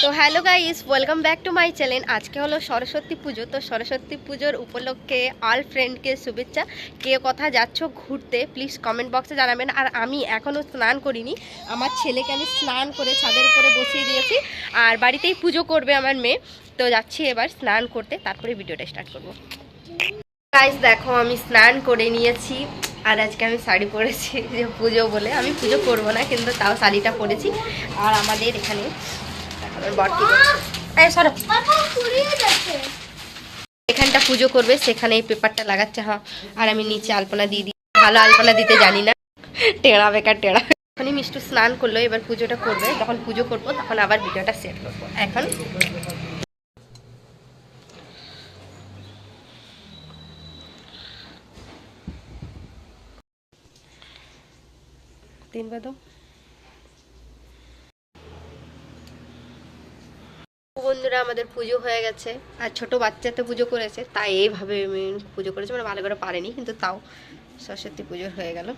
তো hello guys, welcome back to my channel. আজকে হলো সরস্বতী পুজো। তো সরস্বতী পুজোর উপলক্ষে অল ফ্রেন্ডকে শুভেচ্ছা। কে কোথা যাচ্ছ ঘুরতে প্লিজ কমেন্ট বক্সে জানাবেন। আর আমি এখনও স্নান করিনি, আমার ছেলেকে আমি স্নান করে ছাদের উপরে বসিয়ে দিয়েছি। আর বাড়িতেই পুজো করবে আমার মেয়ে। তো যাচ্ছি এবার স্নান করতে, তারপরে ভিডিওটা স্টার্ট করবো। গাইস দেখো, আমি স্নান করে নিয়েছি। আর আজকে আমি শাড়ি পরেছি, যে পুজো বলে আমি পুজো করবো না, কিন্তু তাও শাড়িটা পরেছি। আর আমাদের এখানে এখানটা পুজো করবে, সেখানে এই পেপারটা লাগাচ্ছে। হ্যাঁ, আর আমি নিচে আলপনা দিয়ে দিই। ভালো আলপনা দিতে জানি না, টেড়া বেকার টেড়া। এখনই মিষ্টু স্নান করলো, এবার পুজোটা করবে। যখন পুজো করবো তখন আবার ভিডিওটা সেট করবো। এখন তিন বাদো। বন্ধুরা, আমাদের পুজো হয়ে গেছে। আর ছোট বাচ্চাতে পুজো করেছে, তাই এইভাবে আমি পুজো করেছে, মানে ভালো করে পারেনি, কিন্তু তাও সরস্বতী পুজো হয়ে গেল।